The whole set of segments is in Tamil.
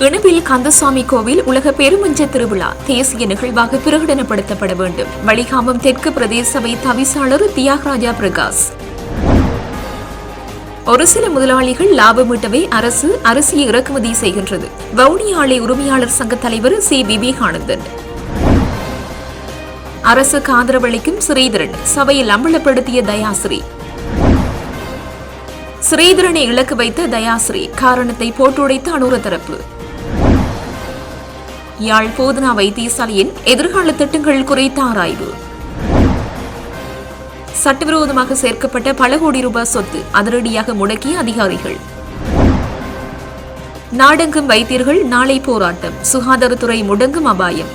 இணுவில் கந்தசாமி கோவில் உலக பெருமஞ்ச திருவிழா தேசிய நிகழ்வாக பிரகடனப்படுத்தப்பட வேண்டும். வலிகாமம் தெற்கு பிரதேச சபை தவிசாளர் தியாகராஜா பிரகாஷ். ஒரு சில முதலாளிகள் லாபமீட்டவே அரசு அரிசியை இறக்குமதி செய்கின்றது. வவுனியா ஆலை உரிமையாளர் சங்க தலைவர் சி விவேகானந்தன். அரசுக்கு ஆதரவளிக்கும் ஸ்ரீதரன் சபையில் அம்பலப்படுத்திய தயாஸ்ரீ. ஸ்ரீதரனை இலக்கு வைத்த தயாஸ்ரீ காரணத்தை போட்டுடைத்த அனுர தரப்பு. யாழ் போதனா வைத்தியசாலையின் எதிர்கால திட்டங்கள் குறித்த ஆராய்வு. சட்டவிரோதமாக சேர்க்கப்பட்ட பல கோடி ரூபாய் சொத்து அதிரடியாக முடக்கிய அதிகாரிகள். நாடெங்கும் வைத்தியர்கள் நாளை போராட்டம். சுகாதாரத்துறை முடங்கும் அபாயம்.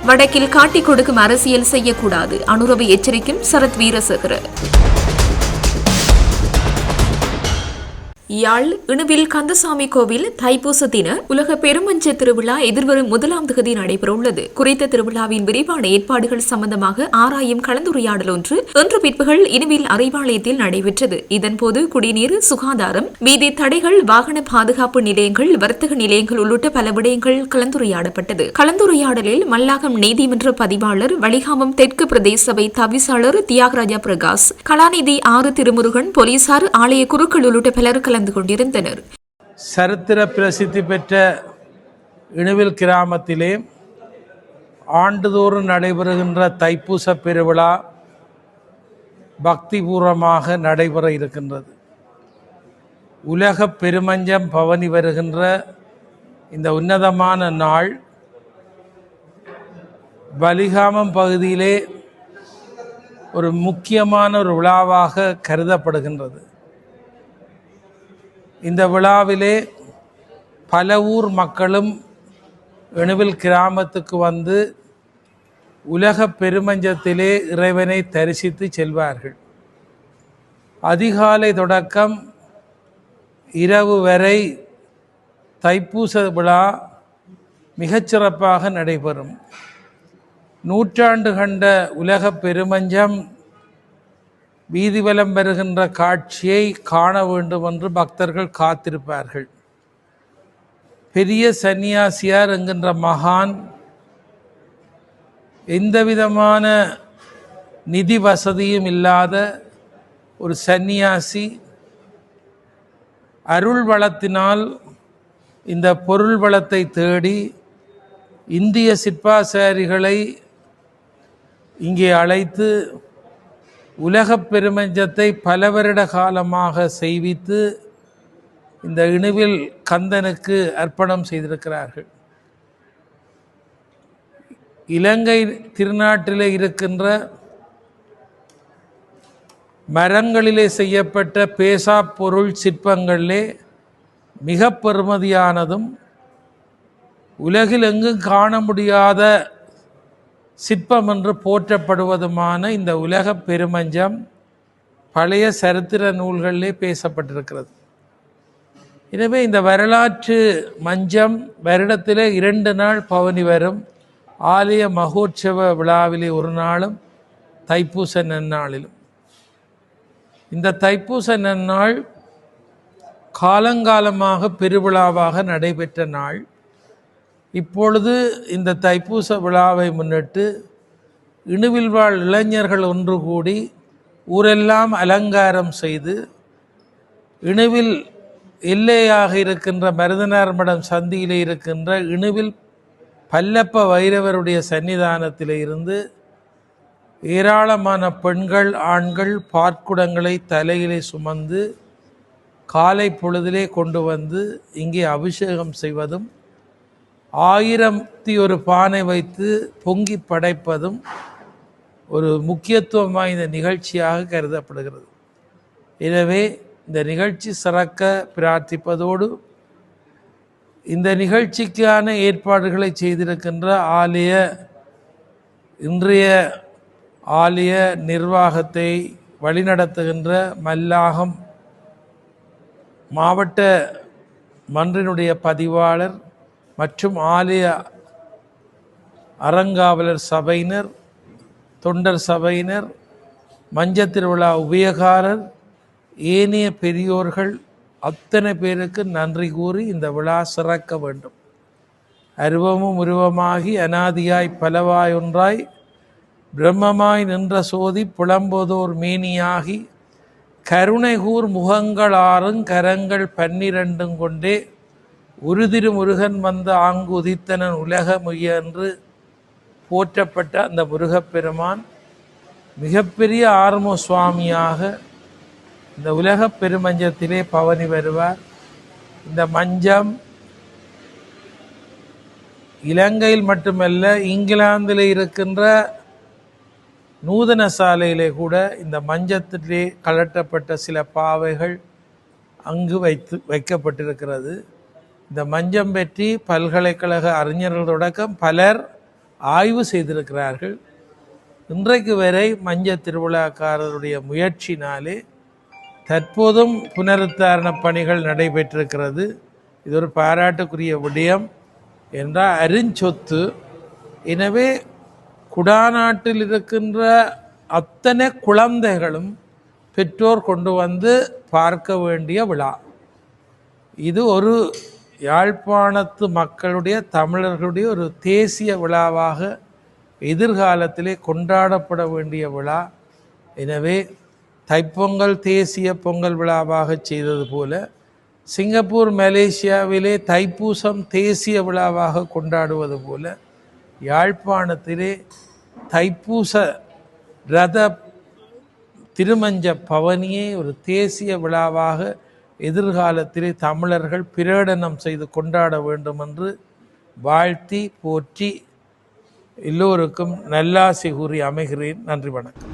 வடக்கில் காட்டிக் கொடுக்கும் அரசியல் செய்யக்கூடாது. அனுரவை எச்சரிக்கும் சரத் வீரசேகர. யாழ் இணுவில் கந்தசாமி கோவில் தைப்பூச தின உலக பெருமஞ்ச திருவிழா எதிர்வரும் 1ஆம் தேதி நடைபெறவுள்ளது. குறித்த திருவிழாவின் விரிவான ஏற்பாடுகள் சம்பந்தமாக ஆராயும் கலந்துரையாடல் ஒன்று இன்று பிற்பகல் இணுவில் அறிவாலயத்தில் நடைபெற்றது. இதன்போது குடிநீர், சுகாதாரம், வீதி தடைகள், வாகன பாதுகாப்பு நிலையங்கள், வர்த்தக நிலையங்கள் உள்ளிட்ட பல விடயங்கள் கலந்துரையாடப்பட்டது. கலந்துரையாடலில் மல்லாகம் நீதிமன்ற பதிவாளர், வலிகாமம் தெற்கு பிரதேச சபை தவிசாளர் தியாகராஜா பிரகாஷ், கலாநிதி ஆறு திருமுருகன், போலீசார், ஆலய குருக்கள் உள்ளிட்ட பலர் கலந்து கொண்டிருந்தனர். சரித்திர பிரசித்தி பெற்ற இணுவில் கிராமத்திலே ஆண்டுதோறும் நடைபெறுகின்ற தைப்பூச பெருவிழா பக்திபூர்வமாக நடைபெற இருக்கின்றது. உலக பெருமஞ்சம் பவனி வருகின்ற இந்த உன்னதமான நாள் வலிகாமம் பகுதியிலே ஒரு முக்கியமான ஒரு விழாவாக கருதப்படுகின்றது. இந்த விழாவிலே பல ஊர் மக்களும் இணுவில் கிராமத்துக்கு வந்து உலக பெருமஞ்சத்திலே இறைவனை தரிசித்து செல்வார்கள். அதிகாலை தொடக்கம் இரவு வரை தைப்பூச விழா மிகச்சிறப்பாக நடைபெறும். நூற்றாண்டு கண்ட உலக பெருமஞ்சம் வீதிவலம் வருகின்ற காட்சியை காண வேண்டும் என்று பக்தர்கள் காத்திருப்பார்கள். பெரிய சன்னியாசியார் என்கின்ற மகான் எந்தவிதமான நிதி வசதியும் இல்லாத ஒரு சன்னியாசி அருள் வளத்தினால் இந்த பொருள் வளத்தை தேடி இந்திய சிற்பாசாரிகளை இங்கே அழைத்து உலகப் பெருமஞ்சத்தை பல வருட காலமாக செய்வித்து இந்த இணுவில் கந்தனுக்கு அர்ப்பணம் செய்திருக்கிறார்கள். இலங்கை திருநாட்டிலே இருக்கின்ற மரங்களிலே செய்யப்பட்ட பேசா பொருள் சிற்பங்களிலே மிக பெறுமதியானதும் உலகில் எங்கும் காண முடியாத சிற்பம் என்று போற்றப்படுவதுமான இந்த உலக பெருமஞ்சம் பழைய சரித்திர நூல்களிலே பேசப்பட்டிருக்கிறது. எனவே இந்த வரலாற்று மஞ்சம் வருடத்திலே 2 நாள் பவனி வரும். ஆலய மகோற்சவ விழாவிலே ஒரு நாளும் தைப்பூச நன்னாளிலும். இந்த தைப்பூச நன்னாள் காலங்காலமாக பெருவிழாவாக நடைபெற்ற நாள். இப்பொழுது இந்த தைப்பூச விழாவை முன்னிட்டு இணுவில் வாழ் இளைஞர்கள் ஒன்று கூடி ஊரெல்லாம் அலங்காரம் செய்து இணுவில் எல்லையாக இருக்கின்ற மருதனார் மடம் சந்தியிலே இருக்கின்ற இணுவில் பல்லப்ப வைரவருடைய சன்னிதானத்திலே இருந்து ஏராளமான பெண்கள், ஆண்கள் பாற்குடங்களை தலையிலே சுமந்து காலை பொழுதிலே கொண்டு வந்து இங்கே அபிஷேகம் செய்வதும் 1001 பானை வைத்து பொங்கி படைப்பதும் ஒரு முக்கியத்துவம் வாய்ந்த நிகழ்ச்சியாக கருதப்படுகிறது. எனவே இந்த நிகழ்ச்சி சிறக்க பிரார்த்திப்பதோடு இந்த நிகழ்ச்சிக்கான ஏற்பாடுகளை செய்திருக்கின்ற இன்றைய ஆலய நிர்வாகத்தை வழிநடத்துகின்ற மல்லாகம் மாவட்ட மன்றினுடைய பதிவாளர் மற்றும் ஆலய அறங்காவலர் சபையினர், தொண்டர் சபையினர், மஞ்ச திருவிழா உபயகாரர், ஏனைய பெரியோர்கள் அத்தனை பேருக்கு நன்றி கூறி இந்த விழா சிறக்க வேண்டும். அருவமும் உருவமாகி அனாதியாய் பலவாய் ஒன்றாய் பிரம்மமாய் நின்ற சோதி புலம்போதோர் மேனியாகி கருணைகூர் முகங்களாறும் கரங்கள் 12 கொண்டே உருதிரு முருகன் வந்த ஆங்கு உதித்தனன் உலக முயன்று போற்றப்பட்ட அந்த முருகப்பெருமான் மிகப்பெரிய ஆர்மோ சுவாமியாக இந்த உலக பெருமஞ்சத்திலே பவனி வருவார். இந்த மஞ்சம் இலங்கையில் மட்டுமல்ல, இங்கிலாந்தில் இருக்கின்ற நூதன சாலையிலே கூட இந்த மஞ்சத்திலே கலட்டப்பட்ட சில பாவைகள் அங்கு வைக்கப்பட்டிருக்கிறது. இந்த மஞ்சம் பற்றி பல்கலைக்கழக அறிஞர்கள் தொடக்கம் பலர் ஆய்வு செய்திருக்கிறார்கள். இன்றைக்கு வரை மஞ்ச திருவிழாக்காரருடைய முயற்சினாலே தற்போதும் புனருத்தாரண பணிகள் நடைபெற்றிருக்கிறது. இது ஒரு பாராட்டுக்குரிய விடயம் என்றால் அருஞ்சொத்து. எனவே குடாநாட்டில் இருக்கின்ற அத்தனை குழந்தைகளும் பெற்றோர் கொண்டு வந்து பார்க்க வேண்டிய விழா. இது ஒரு யாழ்ப்பாணத்து மக்களுடைய தமிழர்களுடைய ஒரு தேசிய விழாவாக எதிர்காலத்திலே கொண்டாடப்பட வேண்டிய விழா. எனவே தைப்பொங்கல் தேசிய பொங்கல் விழாவாக செய்தது போல சிங்கப்பூர் மலேசியாவிலே தைப்பூசம் தேசிய விழாவாக கொண்டாடுவது போல யாழ்ப்பாணத்திலே தைப்பூச ரத திருமஞ்ச பவனியை ஒரு தேசிய விழாவாக எதிர்காலத்திலே தமிழர்கள் பிரகடனம் செய்து கொண்டாட வேண்டும் என்று வாழ்த்தி போற்றி எல்லோருக்கும் நல்லாசி கூறி அமைகிறேன். நன்றி, வணக்கம்.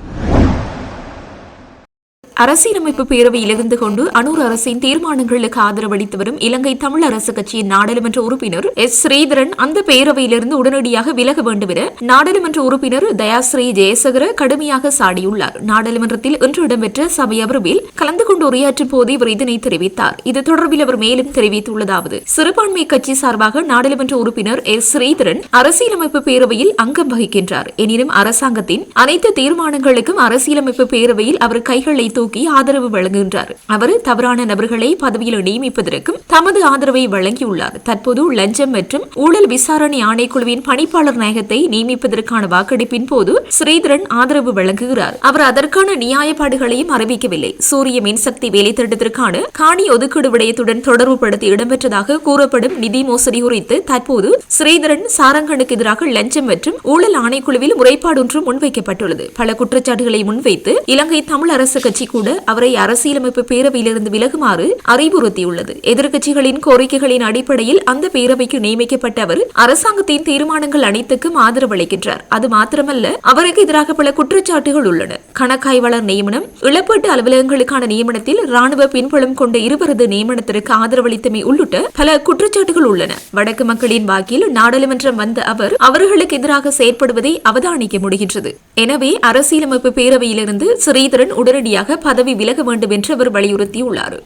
அரசியலமைப்பு பேரவையில் இருந்து கொண்டு அனூர் அரசின் தீர்மானங்களுக்கு ஆதரவளித்து வரும் இலங்கை தமிழ் அரசு கட்சியின் நாடாளுமன்ற உறுப்பினர் எஸ் ஸ்ரீதரன் அந்த பேரவையிலிருந்து உடனடியாக விலக வேண்டும் என நாடாளுமன்ற உறுப்பினர் தயாஸ்ரீ ஜெயசேகர கடுமையாக சாடியுள்ளார். நாடாளுமன்றத்தில் இன்று இடம்பெற்ற சபை அமர்வில் கலந்து கொண்டு உரையாற்றும் போது இவர் இதனை தெரிவித்தார். இது தொடர்பில் அவர் மேலும் தெரிவித்துள்ளதாவது: சிறுபான்மை கட்சி சார்பாக நாடாளுமன்ற உறுப்பினர் எஸ் ஸ்ரீதரன் அரசியலமைப்பு பேரவையில் அங்கம் வகிக்கின்றார். எனினும் அரசாங்கத்தின் அனைத்து தீர்மானங்களுக்கும் அரசியலமைப்பு பேரவையில் அவர் கைகளை தூக்கி ஆதரவு வழங்குகின்றார். அவர் தவறான நபர்களை பதவியில் நியமிப்பதற்கும் தமது ஆதரவை வழங்கியுள்ளார். தற்போது லஞ்சம் மற்றும் ஊழல் விசாரணை ஆணைக்குழுவின் பணிப்பாளர் நாயகத்தை நியமிப்பதற்கான வாக்கெடுப்பின் போது ஸ்ரீதரன் ஆதரவு வழங்குகிறார். அவர் அதற்கான நியாயப்பாடுகளையும் அறிவிக்கவில்லை. சூரிய மின்சக்தி வேலை திட்டத்திற்கான காணி ஒதுக்கீடு விடயத்துடன் தொடர்புபடுத்தி இடம்பெற்றதாக கூறப்படும் நிதி மோசடி குறித்து தற்போது ஸ்ரீதரன் சாரங்கனுக்கு எதிராக லஞ்சம் மற்றும் ஊழல் ஆணைக்குழுவில் முறைப்பாடு ஒன்று முன்வைக்கப்பட்டுள்ளது. பல குற்றச்சாட்டுகளை முன்வைத்து இலங்கை தமிழ் அரசு கட்சி கூட அவரை அரசியலமைப்பு பேரவையிலிருந்து விலகுமாறு அறிவுறுத்தியுள்ளது. எதிர்க்கட்சிகளின் கோரிக்கைகளின் அடிப்படையில் அந்த பேரவைக்கு நியமிக்கப்பட்ட அவர் அரசாங்கத்தின் தீர்மானங்கள் அனைத்துக்கும் ஆதரவளிக்கின்றார். அது மாத்திரமல்ல, அவருக்கு எதிராக பல குற்றச்சாட்டுகள் உள்ளன. கணக்காய்வாளர் நியமனம், இழப்பீட்டு அலுவலகங்களுக்கான நியமனத்தில் ராணுவ பின்புலம் கொண்ட இருவரது நியமனத்திற்கு ஆதரவளித்தமை உள்ளிட்ட பல குற்றச்சாட்டுகள் உள்ளன. வடக்கு மக்களின் வாக்கில் நாடாளுமன்றம் வந்த அவர் அவர்களுக்கு எதிராக செயற்படுவதை அவதானிக்க முடிகின்றது. எனவே அரசியலமைப்பு பேரவையிலிருந்து ஸ்ரீதரன் உடனடியாக பதவி விலக வேண்டும் என்று அவர் வலியுறுத்தியுள்ளார்.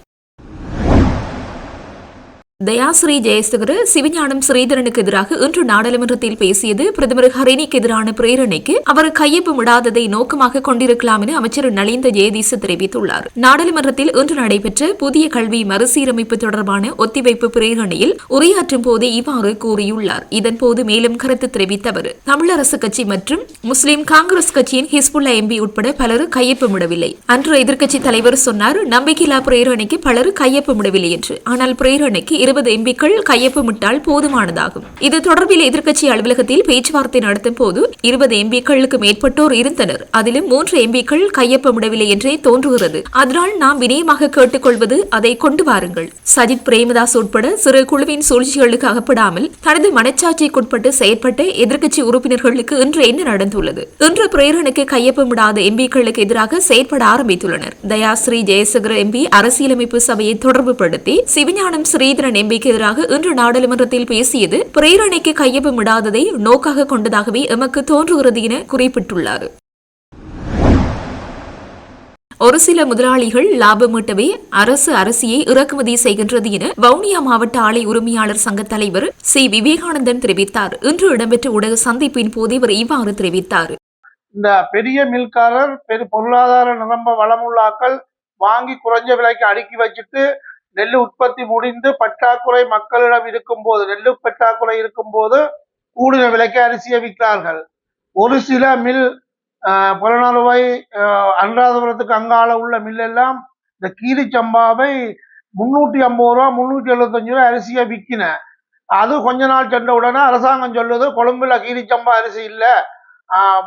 தயாஸ்ரீ ஜெயசேகர சிவஞானம் ஸ்ரீதரனுக்கு எதிராக இன்று நாடாளுமன்றத்தில் பேசியது பிரதமர் ஹரிணிக்கு எதிரான பிரேரணைக்கு அவர் கையொப்பமிடாததை நோக்கமாக கொண்டிருக்கலாம் என அமைச்சர் நலிந்த ஜெயதீச தெரிவித்துள்ளார். நாடாளுமன்றத்தில் இன்று நடைபெற்ற புதிய கல்வி மறுசீரமைப்பு தொடர்பான ஒத்திவைப்பு பிரேரணையில் உரையாற்றும் போதே இவ்வாறு கூறியுள்ளார். இதன்போது மேலும் கருத்து தெரிவித்த அவர் தமிழரசு கட்சி மற்றும் முஸ்லிம் காங்கிரஸ் கட்சியின் ஹிஸ்புல்லா எம்பி உட்பட பலர் கையொப்பமிடவில்லை. அன்று எதிர்க்கட்சி தலைவர் சொன்னார், நம்பிக்கையில்லா பிரேரணைக்கு பலர் கையொப்பமிடவில்லை என்று. ஆனால் பிரேரணைக்கு 20 எம்பிக்கள் கையொப்பமிட்டால் போதுமானதாகும். இது தொடர்பில் எதிர்க்கட்சி அலுவலகத்தில் பேச்சுவார்த்தை நடத்தும் போது 20 எம்பிக்களுக்கு மேற்பட்டோர் இருந்தனர். அதிலும் 3 எம்பிக்கள் கையொப்பமிடவில்லை என்றே தோன்றுகிறது. அதனால் நாம் வினயமாக கேட்டுக்கொள்வது, அதை கொண்டு வாருங்கள். சஜித் பிரேமதாஸ் உட்பட சிறு குழுவின் சூழ்ச்சிகளுக்கு அகப்படாமல் தனது மனச்சாட்சிக்குட்பட்டு செயற்பட்ட எதிர்க்கட்சி உறுப்பினர்களுக்கு இன்று என்ன நடந்துள்ளது? இன்று பிரேரணைக்கு கையொப்பமிடாத எம்பிக்களுக்கு எதிராக செயற்பட ஆரம்பித்துள்ளனர். தயாஸ்ரீ ஜெயசேகர எம்பி அரசியலமைப்பு சபையை தொடர்புபடுத்தி சிவஞானம் ஸ்ரீதரன் எம்பிக்கு எதிராக இன்று நாடாளுமன்றத்தில் பேசியது பிரேரணைக்கு கையொப்பமிடாததை நோக்காக கொண்டதாகவே எமக்கு தோன்றுகிறது என குறிப்பிட்டுள்ளார். ஒரு சில முதலாளிகள் லாபமீட்டவே அரசு அரிசியை இறக்குமதி செய்கின்றது என வவுனியா மாவட்ட ஆலை உரிமையாளர் சங்க தலைவர் சி விவேகானந்தன் தெரிவித்தார். இன்று இடம்பெற்ற ஊடக சந்திப்பின் போது இவர் இவ்வாறு தெரிவித்தார். இந்த பெரிய மில்காரர் பொருளாதார நிரம்ப வளமுள்ளாக்கள் வாங்கி குறைஞ்ச விலைக்கு அடுக்கி வச்சுட்டு நெல் உற்பத்தி முடிந்து பற்றாக்குறை மக்களிடம் இருக்கும்போது, நெல்லு பற்றாக்குறை இருக்கும்போது கூடுதல் விலைக்கு அரிசியை விற்கிறார்கள். ஒரு சில மில் புலனறுவை அனுராதபுரத்துக்கு அங்கால உள்ள மில் எல்லாம் இந்த கீரி சம்பாவை 350 ரூபா 375 ரூபா அரிசியை விற்கின. அது கொஞ்ச நாள் சென்ற உடனே அரசாங்கம் சொல்லுது கொழும்புல கீரிச்சம்பா அரிசி இல்லை,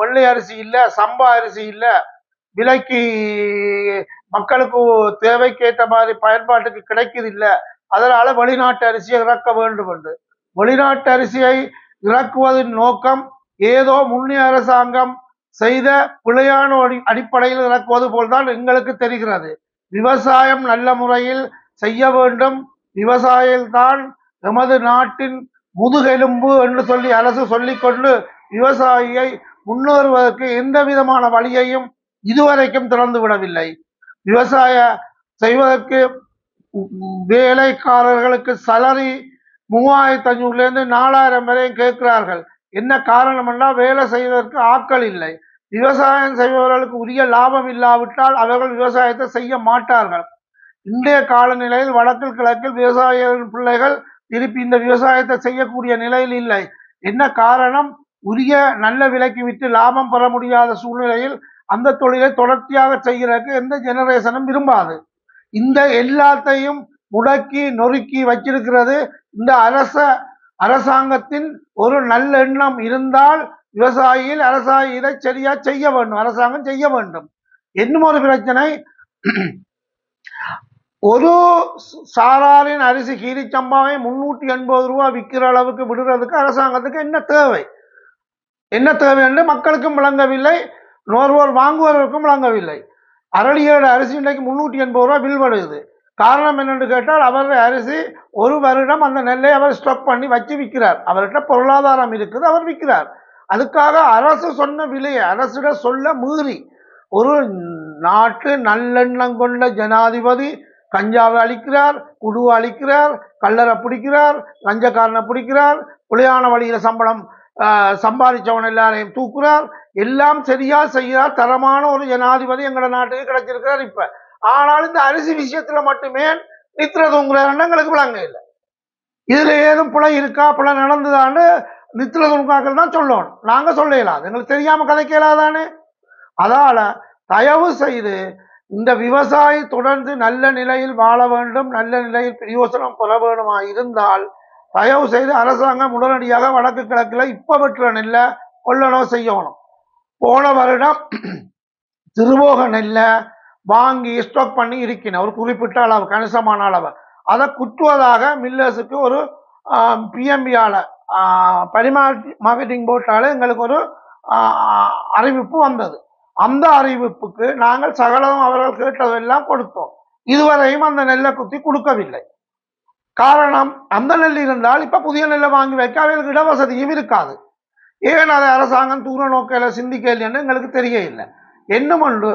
வெள்ளை அரிசி இல்லை, சம்பா அரிசி இல்லை, விலைக்கு மக்களுக்கு தேவைக்கேற்ற மாதிரி பயன்பாட்டுக்கு கிடைக்குது இல்லை, அதனால வெளிநாட்டு அரிசியை இறக்க வேண்டும் என்று. வெளிநாட்டு அரிசியை இறக்குவதன் நோக்கம் ஏதோ முன்னே அரசாங்கம் செய்த பிழையான அடிப்படையில் இறக்குவது போல்தான் எங்களுக்கு தெரிகிறது. விவசாயம் நல்ல முறையில் செய்ய வேண்டும். விவசாயம்தான் எமது நாட்டின் முதுகெலும்பு என்று சொல்லி அரசு சொல்லிக்கொண்டு விவசாயியை முன்னேறுவதற்கு எந்த விதமான வழியையும் இதுவரைக்கும் திறந்து விடவில்லை. விவசாய செய்வதற்கு வேலைக்காரர்களுக்கு சலரி 3500 4000 வரையும் கேட்கிறார்கள். என்ன காரணம் என்றால் வேலை செய்வதற்கு ஆட்கள் இல்லை. விவசாயம் செய்பவர்களுக்கு உரிய லாபம் இல்லாவிட்டால் அவர்கள் விவசாயத்தை செய்ய மாட்டார்கள். இன்றைய காலநிலையில் வடக்கில் கிழக்கில் விவசாய பிள்ளைகள் திருப்பி இந்த விவசாயத்தை செய்யக்கூடிய நிலையில் இல்லை. என்ன காரணம்? உரிய நல்ல விலைக்கு விட்டு லாபம் பெற முடியாத சூழ்நிலையில் அந்த தொழிலை தொடர்ச்சியாக செய்கிறதுக்கு எந்த ஜெனரேஷனும் விரும்பாது. இந்த எல்லாத்தையும் முடக்கி நொறுக்கி வச்சிருக்கிறது இந்த அரசாங்கத்தின் ஒரு நல்ல எண்ணம் இருந்தால் அரசாங்கி இதை சரியா செய்ய வேண்டும், அரசாங்கம் செய்ய வேண்டும். இன்னும் ஒரு பிரச்சனை, ஒரு சாராரின் அரிசி கீரிச்சம்பாவை 380 ரூபா விற்கிற அளவுக்கு விடுறதுக்கு அரசாங்கத்துக்கு என்ன தேவை என்று மக்களுக்கும் விளங்கவில்லை, நுகர்வோர் வாங்குவதற்கும் விளங்கவில்லை. அரளியோட அரிசி இன்றைக்கு 380 ரூபா பில் வருது. காரணம் என்னென்று கேட்டால் அவருடைய அரிசி ஒரு வருடம் அந்த நெல்லை அவர் ஸ்டாக் பண்ணி வச்சு விற்கிறார். அவர்கிட்ட பொருளாதாரம் இருக்குது, அவர் விற்கிறார். அதுக்காக அரசு சொன்ன விலையை அரசிட சொல்ல மீறி ஒரு நாட்டு நல்லெண்ணம் கொண்ட ஜனாதிபதி கஞ்சாவை அளிக்கிறார், குடுவை அளிக்கிறார், கல்லறை பிடிக்கிறார், லஞ்சக்காரனை பிடிக்கிறார், புலியான வழியில சம்பாதிச்சவன் எல்லாரையும் தூக்குறார். எல்லாம் சரியா செய்கிறார். தரமான ஒரு ஜனாதிபதி எங்களோட நாட்டுக்கு கிடைச்சிருக்கிறார் இப்ப. ஆனால் இந்த அரிசி விஷயத்துல மட்டுமே நித்திர தூங்குறாருன்னு எங்களுக்கு விளங்க இல்லை. இதுல ஏதும் பிழை இருக்கா, பிழை நடந்துதான்னு நித்திர தூங்காக்கள் தான் சொல்லணும். நாங்க சொல்ல இயலாது, எங்களுக்கு தெரியாம கதைக்க இயலாதானே. அதால தயவு செய்து இந்த விவசாயி தொடர்ந்து நல்ல நிலையில் வாழ வேண்டும், நல்ல நிலையில் பிரயோசனம் பெற வேண்டுமா இருந்தால் தயவு செய்து அரசாங்கம் உடனடியாக வடக்கு கிழக்கில் இப்ப வெட்டுற நெல்லை கொள்ளனோ செய்யணும். போன வருடம் திருவோக நெல்லை வாங்கி ஸ்டாக் பண்ணி இருக்கணும் ஒரு குறிப்பிட்ட அளவு, கணிசமான அளவு. அதை குற்றுவதாக மில்லர்ஸுக்கு ஒரு பிஎம்பியால மார்க்கெட்டிங் போர்ட்டால எங்களுக்கு ஒரு அறிவிப்பு வந்தது. அந்த அறிவிப்புக்கு நாங்கள் சகலம் அவர்கள் கேட்டதெல்லாம் கொடுத்தோம். இதுவரையும் அந்த நெல்லை குத்தி கொடுக்கவில்லை. காரணம், அந்த நெல் இருந்தால் இப்ப புதிய நெல்லை வாங்கி வைக்க அவர்களுக்கு இடவசதியும் இருக்காது. ஏன் அதை அரசாங்கம் தூர நோக்கையில சிந்திக்கலைன்னு எங்களுக்கு தெரிய இல்லை. என்னும் ஒன்று,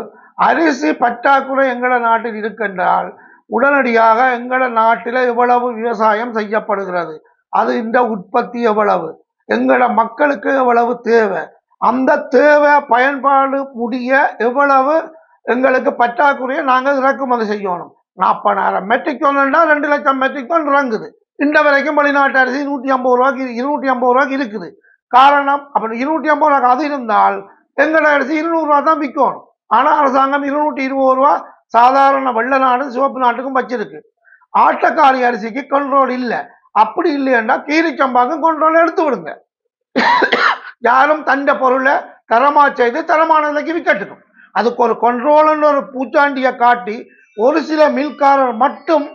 அரிசி பற்றாக்குறை எங்கள நாட்டில் இருக்கின்றால் உடனடியாக எங்கள நாட்டில் எவ்வளவு விவசாயம் செய்யப்படுகிறது, அது இந்த உற்பத்தி எவ்வளவு, எங்கள மக்களுக்கு எவ்வளவு தேவை, அந்த தேவை பயன்பாடு முடிய எவ்வளவு எங்களுக்கு பற்றாக்குறையை நாங்கள் இறக்குமதி செய்யணும். 40,000 மெட்ரிக் டன் 2 லட்சம் மெட்ரிக் டன் இறங்குது. இந்த வரைக்கும் வெளிநாட்டு அரிசி 150 ரூபாய்க்கு 250 ரூபாய்க்கு இருக்குது. காரணம், அப்படி 250 ரூபாய்க்கு அது இருந்தால் எங்களோட அரிசி 200 ரூபா தான் விற்கணும். ஆனா அரசாங்கம் 220 ரூபா சாதாரண வெள்ள நாடு சிவப்பு நாட்டுக்கும் வச்சிருக்கு. ஆட்டக்காரி அரிசிக்கு கண்ட்ரோல் இல்லை. அப்படி இல்லையண்டா கீரிச்சம்பாக்கும் கண்ட்ரோல் எடுத்து விடுங்க. யாரும் தண்ட பொருளை தரமா செய்து தரமான விலைக்கு விற்கட்டுக்கும். அதுக்கு ஒரு கண்ட்ரோல்னு ஒரு பூச்சாண்டியை காட்டி ஒரு சில மில்காரர் மட்டும்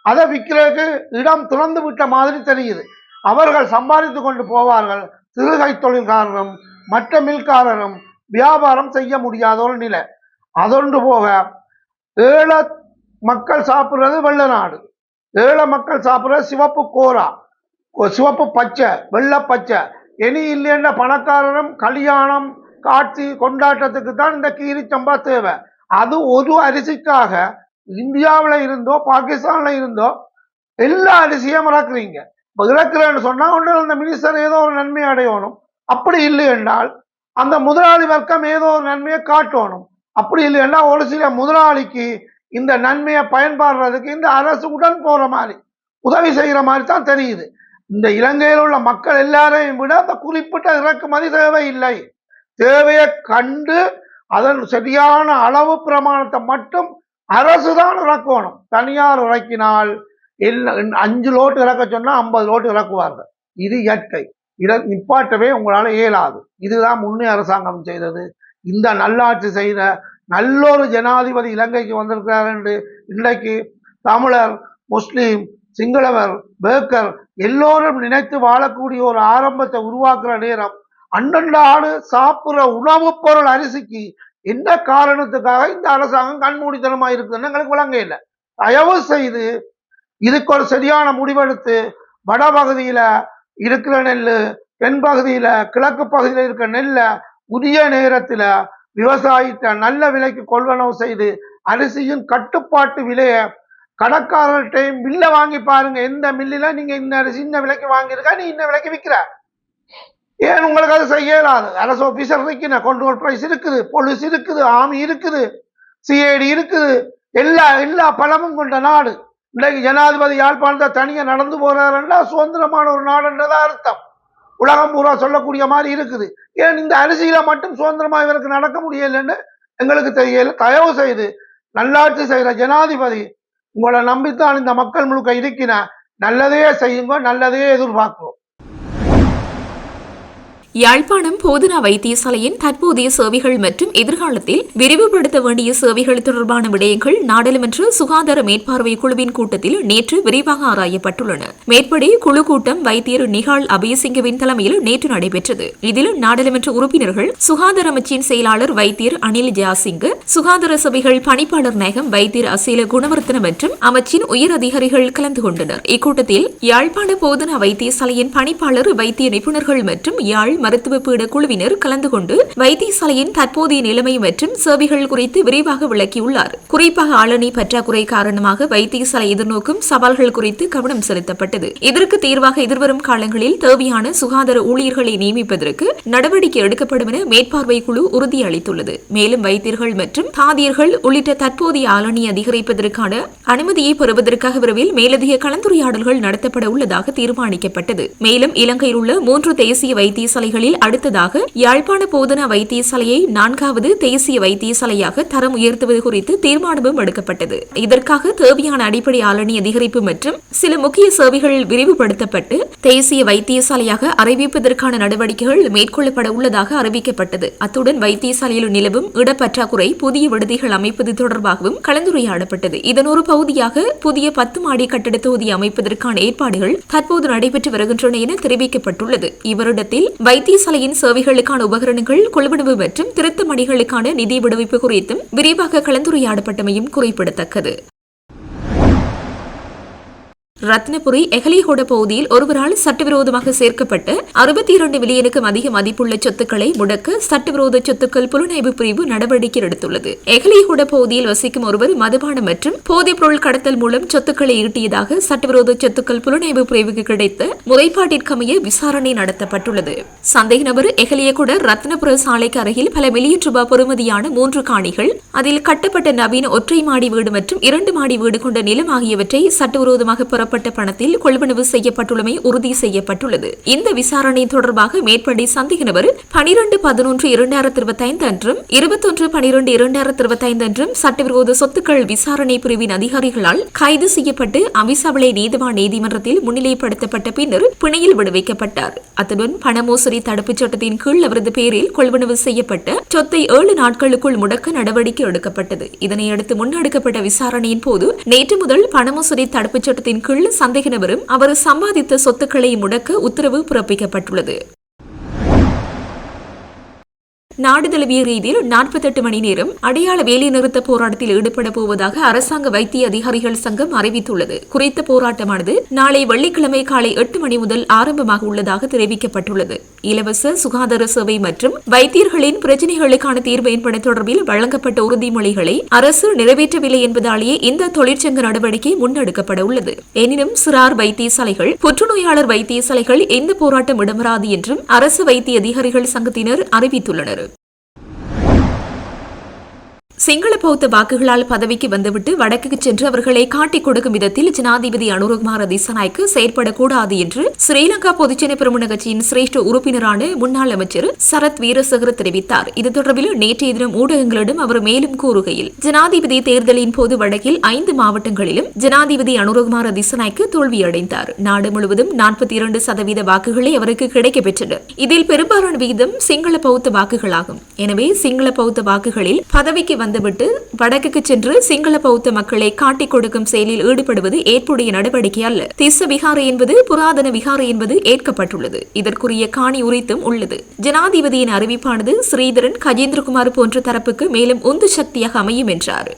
அதை விற்கிறதுக்கு இடம் திறந்து விட்ட மாதிரி தெரியுது. அவர்கள் சம்பாதித்து கொண்டு போவார்கள். சிறுகை தொழில்காரரும் மற்ற மில்காரரும் வியாபாரம் செய்ய முடியாத ஒரு நிலை. அதொன்று போக ஏழை மக்கள் சாப்பிடுறது வெள்ள நாடு, ஏழை மக்கள் சாப்பிடுறது சிவப்பு கோரா, சிவப்பு பச்சை, வெள்ளை பச்சை. இனி இல்லைன்ற பணக்காரரும் கல்யாணம் காட்சி கொண்டாட்டத்துக்கு தான் இந்த கீரிச்சம்பா தேவை. அது ஒரு அரிசிக்காக இந்தியாவில் இருந்தோ பாகிஸ்தான்ல இருந்தோ எல்லா அரிசியும் இறக்குறீங்க. இறக்குறேன்னு சொன்னா ஒன்று அந்த மினிஸ்டர் ஏதோ ஒரு நன்மை அடையணும். அப்படி இல்லை என்றால் அந்த முதலாளி வர்க்கம் ஏதோ ஒரு நன்மையை காட்டணும். அப்படி இல்லை என்றால் ஒரு சில முதலாளிக்கு இந்த நன்மையை பயன்படுறதுக்கு இந்த அரசு உடன் போற மாதிரி உதவி செய்கிற மாதிரி தான் தெரியுது. இந்த இலங்கையில் உள்ள மக்கள் எல்லாரையும் விட அந்த குறிப்பிட்ட இறக்குமதி தேவை இல்லை. தேவையை கண்டு அதன் சரியான அளவு பிரமாணத்தை மட்டும் அரசு தான் இறக்கணும். தனியார் இறக்கினால் 5 லோட்டு இறக்க சொன்னா 50 லோட்டு இறக்குவார்கள். இது இயற்கை. இதை நிப்பாட்டவே உங்களால இயலாது. இதுதான் முன்னே அரசாங்கம் செய்தது. இந்த நல்லாட்சி செய்த நல்லொரு ஜனாதிபதி இலங்கைக்கு வந்திருக்கிறார் என்று இன்றைக்கு தமிழர், முஸ்லீம், சிங்களவர், பேக்கர் எல்லோரும் நினைத்து வாழக்கூடிய ஒரு ஆரம்பத்தை உருவாக்குற நேரம் அண்டை சாப்பிடுற உணவுப் பொருள் அரிசிக்கு என்ன காரணத்துக்காக இந்த அரசாங்கம் கண்மூடித்தனமா இருக்குதுன்னு எங்களுக்கு விளங்க இல்லை. தயவு செய்து இதுக்கு ஒரு சரியான முடிவெடுத்து வடபகுதியில இருக்கிற நெல், தென் பகுதியில கிழக்கு பகுதியில் இருக்கிற நெல்லை உரிய நேரத்துல விவசாயிட்ட நல்ல விலைக்கு கொள்வனவு செய்து அரிசியின் கட்டுப்பாட்டு விலையை கடைக்காரர்கிட்டையும் மில்ல வாங்கி பாருங்க. எந்த மில்லில நீங்க இந்த அரிசி இந்த விலைக்கு வாங்கியிருக்கா, நீ இந்த விலைக்கு விற்கிற, ஏன் உங்களுக்கு அது செய்ய இயலாது? அரசு ஆபீசர் இருக்கிற கண்ட்ரோல் பிரைஸ் இருக்குது, போலீஸ் இருக்குது, ஆர்மி இருக்குது, சிஐடி இருக்குது, எல்லா பலமும் கொண்ட நாடு. இன்றைக்கு ஜனாதிபதி யாழ்ப்பாணத்தை தனியா நடந்து போறாருன்னா சுதந்திரமான ஒரு நாடுன்றதா அர்த்தம். உலகம் பூரா சொல்லக்கூடிய மாதிரி இருக்குது. ஏன் இந்த அரிசியில மட்டும் சுதந்திரமா இவருக்கு நடக்க முடியலன்னு எங்களுக்கு தெரியல. தயவு செய்து நல்லாட்சி செய்கிற ஜனாதிபதி உங்களை நம்பித்தான் இந்த மக்கள் முழுக்க இருக்கிற, நல்லதையே செய்யுங்க, நல்லதையே எதிர்பார்க்கிறோம். யாழ்ப்பாணம் போதனா வைத்தியசாலையின் தற்போதைய சேவைகள் மற்றும் எதிர்காலத்தில் விரிவுபடுத்த வேண்டிய சேவைகள் தொடர்பான விடயங்கள் நாடாளுமன்ற சுகாதார மேற்பார்வை குழுவின் கூட்டத்தில் நேற்று விரிவாக ஆராயப்பட்டுள்ளன. மேற்படி குழு கூட்டம் வைத்தியர் நிகால் அபயசிங்கவின் தலைமையில் நேற்று நடைபெற்றது. இதில் நாடாளுமன்ற உறுப்பினர்கள், சுகாதார அமைச்சின் செயலாளர் வைத்தியர் அனில் ஜாசிங், சுகாதார சபைகள் பணிப்பாளர் நாயகம் வைத்தியர் அசீல குணவர்த்தன மற்றும் அமைச்சின் உயர் அதிகாரிகள் கலந்து கொண்டனர். இக்கூட்டத்தில் யாழ்ப்பாண போதனா வைத்தியசாலையின் பணிப்பாளர், வைத்திய நிபுணர்கள் மற்றும் யாழ் மருத்துவ பீட குழுவினர் கலந்து கொண்டு வைத்தியசாலையின் தற்போதைய நிலைமை மற்றும் சேவைகள் குறித்து விரிவாக விளக்கியுள்ளார். குறிப்பாக ஆளணி பற்றாக்குறை காரணமாக வைத்தியசாலை எதிர்நோக்கும் சவால்கள் குறித்து கவனம் செலுத்தப்பட்டது. இதற்கு தீர்வாக எதிர்வரும் காலங்களில் தேவையான சுகாதார ஊழியர்களை நியமிப்பதற்கு நடவடிக்கை எடுக்கப்படும் என மேற்பார்வை குழு உறுதியளித்துள்ளது. மேலும் வைத்தியர்கள் மற்றும் தாதியர்கள் உள்ளிட்ட தற்போதைய ஆளணி அதிகரிப்பதற்கான அனுமதியை பெறுவதற்காக விரைவில் மேலதிக கலந்துரையாடல்கள் நடத்தப்பட உள்ளதாக தீர்மானிக்கப்பட்டது. மேலும் இலங்கையில் உள்ள 3 தேசிய வைத்தியசாலை அடுத்ததாக யாழ்ப்பாண போதனா வைத்தியசாலையை 4வது தேசிய வைத்தியசாலையாக தரம் உயர்த்துவது குறித்து தீர்மானமும் எடுக்கப்பட்டது. இதற்காக தேவையான அடிப்படை ஆளணி அதிகரிப்பு மற்றும் சில முக்கிய சேவைகள் விரிவுபடுத்தப்பட்டு தேசிய வைத்தியசாலையாக அறிவிப்பதற்கான நடவடிக்கைகள் மேற்கொள்ளப்பட உள்ளதாக அறிவிக்கப்பட்டது. அத்துடன் வைத்தியசாலையில் நிலவும் இடப்பற்றாக்குறை, புதிய விடுதிகள் அமைப்பது தொடர்பாகவும் கலந்துரையாடப்பட்டது. இதன் ஒரு பகுதியாக புதிய 10 மாடி கட்டட தொகுதி அமைப்பதற்கான ஏற்பாடுகள் தற்போது நடைபெற்று வருகின்றன என தெரிவிக்கப்பட்டுள்ளது. இவரிடத்தில் வைத்தியசாலையின் சேவைகளுக்கான உபகரணங்கள், கொள்வனவு மற்றும் திருத்த பணிகளுக்கான நிதி விடுவிப்பு குறித்தும் விரிவாக கலந்துரையாடப்பட்டமையும் குறிப்பிடத்தக்கது. ரத்னபுரி எகலிஹொட பகுதியில் ஒருவரால் சட்டவிரோதமாக சேர்க்கப்பட்ட 62 மில்லியனுக்கும் அதிக மதிப்புள்ள சொத்துக்களை முடக்க சட்டவிரோத சொத்துக்கள் புலனாய்வு பிரிவு நடவடிக்கை எடுத்துள்ளது. எகலிஹொட பகுதியில் வசிக்கும் ஒருவர் மதுபானம் மற்றும் போதைப் பொருள் கடத்தல் மூலம் சொத்துக்களை ஈட்டியதாக சட்டவிரோத சொத்துக்கள் புலனாய்வு பிரிவுக்கு கிடைத்த முறைப்பாட்டிற்கமைய விசாரணை நடத்தப்பட்டுள்ளது. சந்தேக நபர் எகலியகொட ரத்னபுர சாலைக்கு அருகில் பல மில்லியன் ரூபாய் பெறுமதியான 3 காணிகள், அதில் கட்டப்பட்ட நவீன ஒற்றை மாடி வீடு மற்றும் 2 மாடி வீடு கொண்ட நிலம் ஆகியவற்றை சட்டவிரோதமாக பணத்தில் கொள்வனவு செய்யப்பட்டுள்ளமை உறுதி செய்யப்பட்டுள்ளது. இந்த விசாரணை தொடர்பாக மேற்படி சந்தேக நபர் 12/11/2025 அன்றும் 21/12/2025 அன்றும் சட்டவிரோத சொத்துக்கள் விசாரணை பிரிவின் அதிகாரிகளால் கைது செய்யப்பட்டு அவிசாவளை நீதிவான் நீதிமன்றத்தில் முன்னிலைப்படுத்தப்பட்ட பின்னர் பிணையில் விடுவிக்கப்பட்டார். அத்துடன் பணமோசடி தடுப்புச் சட்டத்தின் கீழ் அவரது பேரில் கொள்வனவு செய்யப்பட்ட சொத்தை 7 நாட்களுக்குள் முடக்க நடவடிக்கை எடுக்கப்பட்டது. இதனையடுத்து முன்னெடுக்கப்பட்ட விசாரணையின் போது நேற்று முதல் பணமோசடி தடுப்புச் சட்டத்தின் கீழ் சந்தேக நபரும் அவர் சம்பாதித்த சொத்துக்களை முடக்க உத்தரவு பிறப்பிக்கப்பட்டுள்ளது. நாடு தழுவிய ரீதியில் 48 மணி நேரம் அடையாள வேலைநிறுத்த போராட்டத்தில் ஈடுபட போவதாக அரசாங்க வைத்திய அதிகாரிகள் சங்கம் அறிவித்துள்ளது. குறித்த போராட்டமானது நாளை வெள்ளிக்கிழமை காலை 8 மணி முதல் ஆரம்பமாக உள்ளதாக தெரிவிக்கப்பட்டுள்ளது. இலவச சுகாதார சேவை மற்றும் வைத்தியர்களின் பிரச்சினைகளுக்கான தீர்வு என்பன தொடர்பில் வழங்கப்பட்ட உறுதிமொழிகளை அரசு நிறைவேற்றவில்லை என்பதாலேயே இந்த தொழிற்சங்க நடவடிக்கை முன்னெடுக்கப்பட உள்ளது. எனினும் சிறார் வைத்தியசாலைகள், புற்றுநோயாளர் வைத்தியசாலைகள் எந்த போராட்டம் இடம்பெறாது என்றும் அரசு வைத்திய அதிகாரிகள் சங்கத்தினர் அறிவித்துள்ளனர். சிங்கள பௌத்த வாக்குகளால் பதவிக்கு வந்துவிட்டு வடக்குக்கு சென்று அவர்களை காட்டிக் கொடுக்கும் விதத்தில் ஜனாதிபதி அனுரகுமார திசாநாயக்க செயற்படக்கூடாது என்று ஸ்ரீலங்கா பொதுஜன பெரமுன கட்சியின் சிரேஷ்ட உறுப்பினரான முன்னாள் அமைச்சர் சரத் வீரசேகர தெரிவித்தார். இது தொடர்பில் நேற்றைய தினம் ஊடகங்களிடம் அவர் மேலும் கூறுகையில், ஜனாதிபதி தேர்தலின் போது வடக்கில் 5 மாவட்டங்களிலும் ஜனாதிபதி அனுரகுமார திசாநாயக்க தோல்வியடைந்தார். நாடு முழுவதும் 42% வாக்குகளை அவருக்கு கிடைக்கப்பெற்றன. இதில் பெரும்பாலான விகிதம் சிங்கள பௌத்த வாக்குகளாகும். எனவே சிங்கள பௌத்த வாக்குகளில் பதவிக்கு வந்துவிட்டு வடக்குக்கு சென்று சிங்கள பௌத்த மக்களை காட்டிக் கொடுக்கும் செயலில் ஈடுபடுவது ஏற்புடைய நடவடிக்கை அல்ல. திஸ்ஸ விகாரை என்பது புராதன விகாரை என்பது ஏற்கப்பட்டுள்ளது. இதற்குரிய காணி உரித்தும் உள்ளது. ஜனாதிபதியின் அறிவிப்பானது ஸ்ரீதரன், கஜேந்திரகுமார் போன்ற தரப்புக்கு மேலும் உந்து சக்தியாக அமையும் என்றார்.